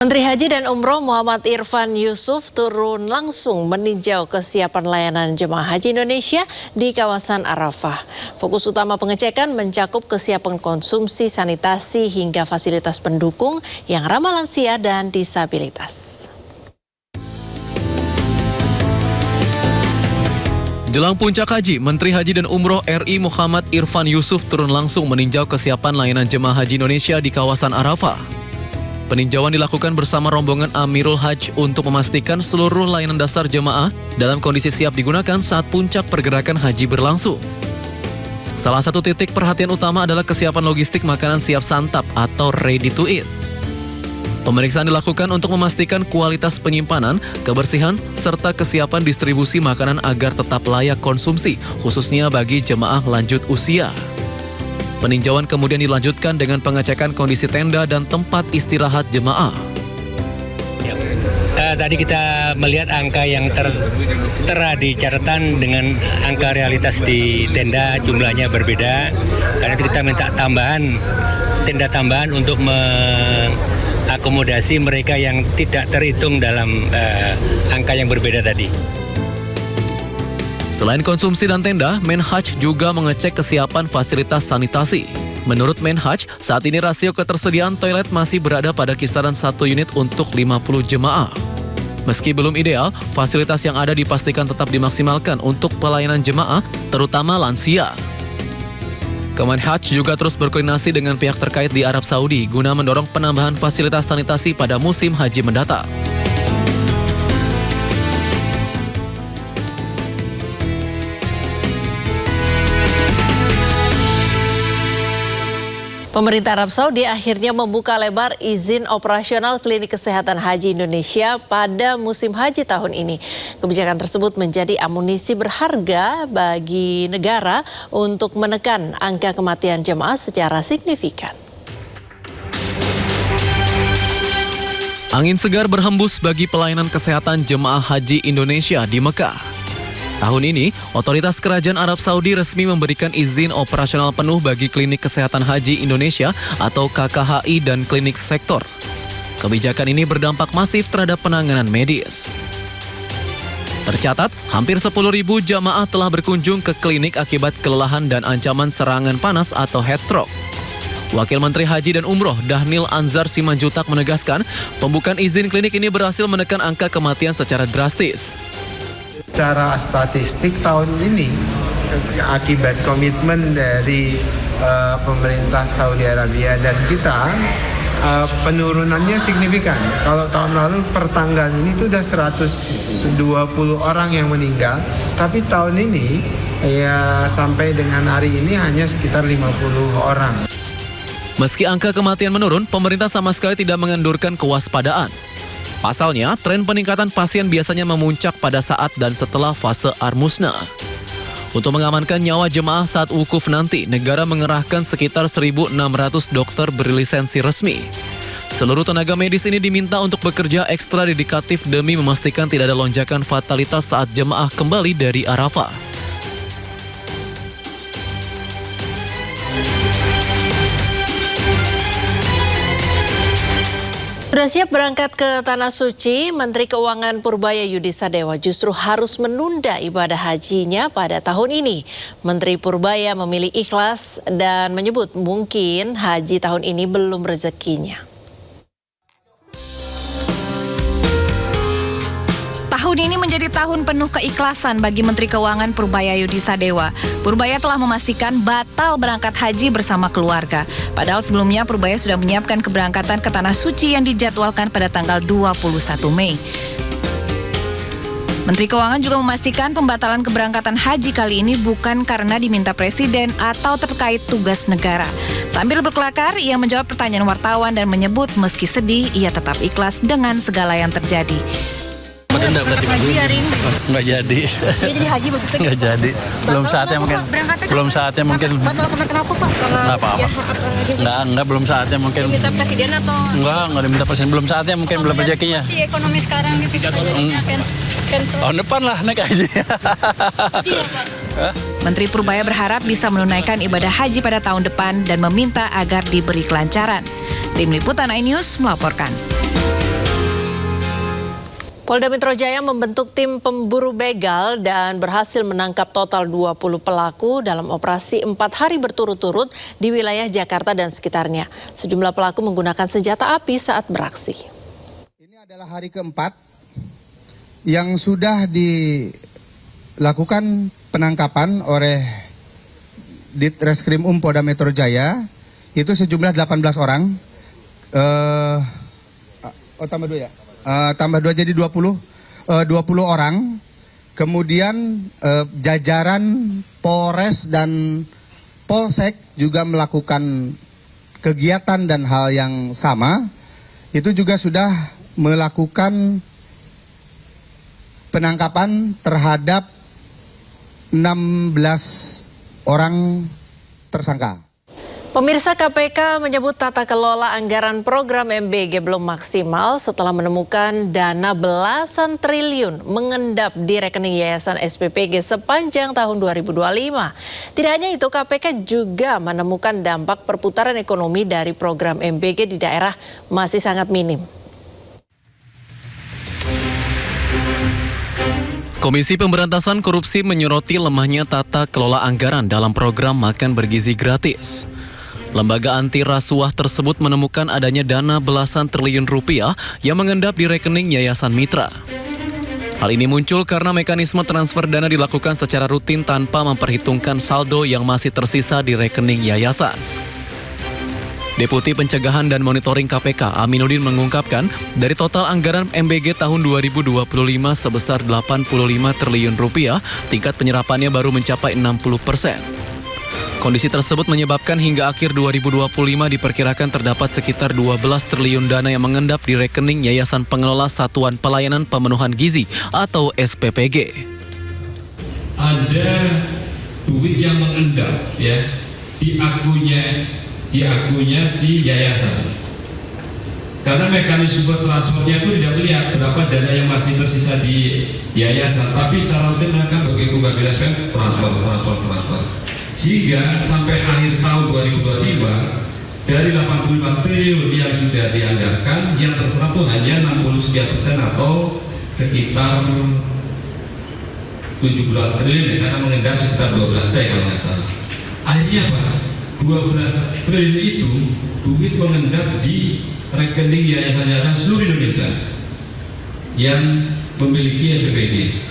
Menteri Haji dan Umroh Muhammad Irfan Yusuf turun langsung meninjau kesiapan layanan jemaah haji Indonesia di kawasan Arafah. Fokus utama pengecekan mencakup kesiapan konsumsi, sanitasi, hingga fasilitas pendukung yang ramah lansia dan disabilitas. Jelang puncak haji, Menteri Haji dan Umroh RI Muhammad Irfan Yusuf turun langsung meninjau kesiapan layanan jemaah haji Indonesia di kawasan Arafah. Peninjauan dilakukan bersama rombongan Amirul Hajj untuk memastikan seluruh layanan dasar jemaah dalam kondisi siap digunakan saat puncak pergerakan haji berlangsung. Salah satu titik perhatian utama adalah kesiapan logistik makanan siap santap atau ready to eat. Pemeriksaan dilakukan untuk memastikan kualitas penyimpanan, kebersihan, serta kesiapan distribusi makanan agar tetap layak konsumsi, khususnya bagi jemaah lanjut usia. Peninjauan kemudian dilanjutkan dengan pengecekan kondisi tenda dan tempat istirahat jemaah. Tadi kita melihat angka yang tertera di catatan dengan angka realitas di tenda jumlahnya berbeda. Karena itu kita minta tenda tambahan untuk mengakomodasi mereka yang tidak terhitung dalam angka yang berbeda tadi. Selain konsumsi dan tenda, Menhaj juga mengecek kesiapan fasilitas sanitasi. Menurut Menhaj, saat ini rasio ketersediaan toilet masih berada pada kisaran 1 unit untuk 50 jemaah. Meski belum ideal, fasilitas yang ada dipastikan tetap dimaksimalkan untuk pelayanan jemaah, terutama lansia. Kemenhaj juga terus berkoordinasi dengan pihak terkait di Arab Saudi guna mendorong penambahan fasilitas sanitasi pada musim haji mendatang. Pemerintah Arab Saudi akhirnya membuka lebar izin operasional klinik kesehatan haji Indonesia pada musim haji tahun ini. Kebijakan tersebut menjadi amunisi berharga bagi negara untuk menekan angka kematian jemaah secara signifikan. Angin segar berhembus bagi pelayanan kesehatan jemaah haji Indonesia di Mekah. Tahun ini, otoritas kerajaan Arab Saudi resmi memberikan izin operasional penuh bagi klinik kesehatan haji Indonesia atau KKHI dan klinik sektor. Kebijakan ini berdampak masif terhadap penanganan medis. Tercatat, hampir 10.000 jamaah telah berkunjung ke klinik akibat kelelahan dan ancaman serangan panas atau heat stroke. Wakil Menteri Haji dan Umroh Dhanil Anzar Simanjutak menegaskan, pembukaan izin klinik ini berhasil menekan angka kematian secara drastis. Secara statistik tahun ini, akibat komitmen dari pemerintah Saudi Arabia dan kita, penurunannya signifikan. Kalau tahun lalu per tanggal ini itu udah 120 orang yang meninggal, tapi tahun ini ya sampai dengan hari ini hanya sekitar 50 orang. Meski angka kematian menurun, pemerintah sama sekali tidak mengendurkan kewaspadaan. Pasalnya, tren peningkatan pasien biasanya memuncak pada saat dan setelah fase armusna. Untuk mengamankan nyawa jemaah saat wukuf nanti, negara mengerahkan sekitar 1.600 dokter berlisensi resmi. Seluruh tenaga medis ini diminta untuk bekerja ekstra dedikatif demi memastikan tidak ada lonjakan fatalitas saat jemaah kembali dari Arafah. Sudah siap berangkat ke Tanah Suci, Menteri Keuangan Purbaya Yudi Sadewa justru harus menunda ibadah hajinya pada tahun ini. Menteri Purbaya memilih ikhlas dan menyebut mungkin haji tahun ini belum rezekinya. Tahun ini menjadi tahun penuh keikhlasan bagi Menteri Keuangan Purbaya Yudi Sadewa. Purbaya telah memastikan batal berangkat haji bersama keluarga. Padahal sebelumnya Purbaya sudah menyiapkan keberangkatan ke Tanah Suci yang dijadwalkan pada tanggal 21 Mei. Menteri Keuangan juga memastikan pembatalan keberangkatan haji kali ini bukan karena diminta Presiden atau terkait tugas negara. Sambil berkelakar, ia menjawab pertanyaan wartawan dan menyebut meski sedih, ia tetap ikhlas dengan segala yang terjadi. Haji hari ini? Nggak jadi. Jadi haji maksudnya? Nggak jadi. Belum saatnya mungkin. Belum saatnya mungkin. Batal kenapa Pak? Nggak apa-apa. Nggak belum saatnya mungkin. Diminta presiden atau? Nggak diminta presiden. Belum saatnya mungkin, belum rezekinya. Si ekonomi sekarang gitu jadinya cancel. Tahun depan lah naik haji. Menteri Purbaya berharap bisa menunaikan ibadah haji pada tahun depan dan meminta agar diberi kelancaran. Tim Liputan iNews melaporkan. Polda Metro Jaya membentuk tim pemburu begal dan berhasil menangkap total 20 pelaku dalam operasi 4 hari berturut-turut di wilayah Jakarta dan sekitarnya. Sejumlah pelaku menggunakan senjata api saat beraksi. Ini adalah hari keempat yang sudah dilakukan penangkapan oleh Ditreskrim Polda Metro Jaya. Itu sejumlah 18 orang. Tambah 2 ya? Tambah 2 jadi 20 orang. Kemudian jajaran Polres dan Polsek juga melakukan kegiatan dan hal yang sama. Itu juga sudah melakukan penangkapan terhadap 16 orang tersangka. Pemirsa, KPK menyebut tata kelola anggaran program MBG belum maksimal setelah menemukan dana belasan triliun mengendap di rekening Yayasan SPPG sepanjang tahun 2025. Tidak hanya itu, KPK juga menemukan dampak perputaran ekonomi dari program MBG di daerah masih sangat minim. Komisi Pemberantasan Korupsi menyoroti lemahnya tata kelola anggaran dalam program makan bergizi gratis. Lembaga anti rasuah tersebut menemukan adanya dana belasan triliun rupiah yang mengendap di rekening Yayasan Mitra. Hal ini muncul karena mekanisme transfer dana dilakukan secara rutin tanpa memperhitungkan saldo yang masih tersisa di rekening yayasan. Deputi Pencegahan dan Monitoring KPK Aminuddin mengungkapkan, dari total anggaran MBG tahun 2025 sebesar 85 triliun rupiah, tingkat penyerapannya baru mencapai 60%. Kondisi tersebut menyebabkan hingga akhir 2025 diperkirakan terdapat sekitar 12 triliun dana yang mengendap di rekening Yayasan Pengelola Satuan Pelayanan Pemenuhan Gizi atau SPPG. Ada duit yang mengendap ya di akunnya si yayasan. Karena mekanisme transfernya itu tidak melihat berapa dana yang masih tersisa di yayasan, tapi secara rutin mereka begitu jelaskan transfer. Sehingga sampai akhir tahun 2025 dari 85 triliun yang sudah dianggarkan, yang terserap itu hanya 60% atau sekitar 70 triliun ya, karena mengendap sekitar 12 T kalau nggak salah. Akhirnya apa? 12 triliun itu duit mengendap di rekening yayasan-yayasan seluruh Indonesia yang memiliki SPPG.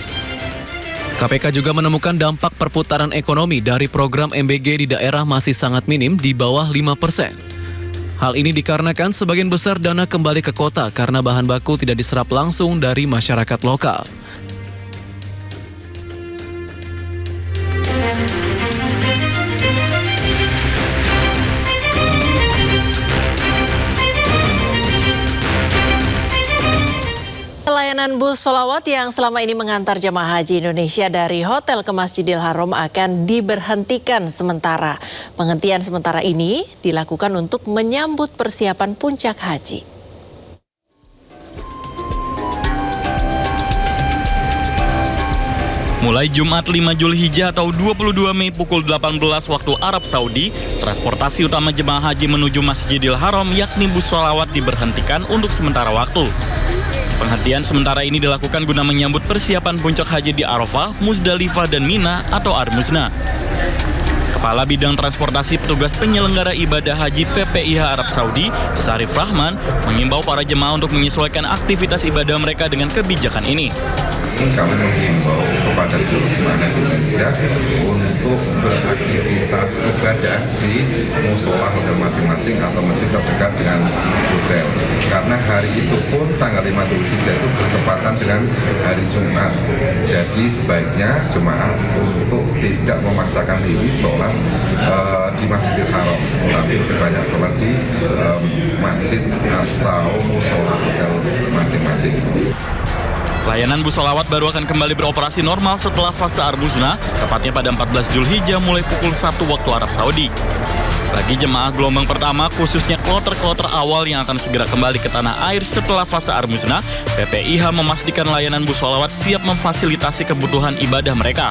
KPK juga menemukan dampak perputaran ekonomi dari program MBG di daerah masih sangat minim, di bawah 5%. Hal ini dikarenakan sebagian besar dana kembali ke kota karena bahan baku tidak diserap langsung dari masyarakat lokal. Layanan bus sholawat yang selama ini mengantar jemaah haji Indonesia dari hotel ke Masjidil Haram akan diberhentikan sementara. Penghentian sementara ini dilakukan untuk menyambut persiapan puncak haji. Mulai Jumat 5 Zulhijjah atau 22 Mei pukul 18 waktu Arab Saudi, transportasi utama jemaah haji menuju Masjidil Haram yakni bus sholawat diberhentikan untuk sementara waktu. Penghentian sementara ini dilakukan guna menyambut persiapan puncak haji di Arafah, Muzdalifah, dan Mina atau Armuzna. Kepala Bidang Transportasi Petugas Penyelenggara Ibadah Haji PPIH Arab Saudi, Sarif Rahman, mengimbau para jemaah untuk menyesuaikan aktivitas ibadah mereka dengan kebijakan ini. Kami menghimbau kepada seluruh jemaah haji Indonesia untuk beraktivitas ibadah di musola hotel masing-masing atau masjid terdekat dengan hotel. Karena hari itu pun tanggal 5 Zulhijjah itu bertepatan dengan hari Jumat. Jadi sebaiknya jemaah untuk tidak memaksakan diri sholat di Masjidil Haram, tapi lebih banyak sholat di masjid atau musola hotel masing-masing. Layanan bus sholawat baru akan kembali beroperasi normal setelah fase Armuzna, tepatnya pada 14 Zulhijjah mulai pukul 1 waktu Arab Saudi. Bagi jemaah gelombang pertama, khususnya kloter-kloter awal yang akan segera kembali ke tanah air setelah fase Armuzna, PPIH memastikan layanan bus sholawat siap memfasilitasi kebutuhan ibadah mereka.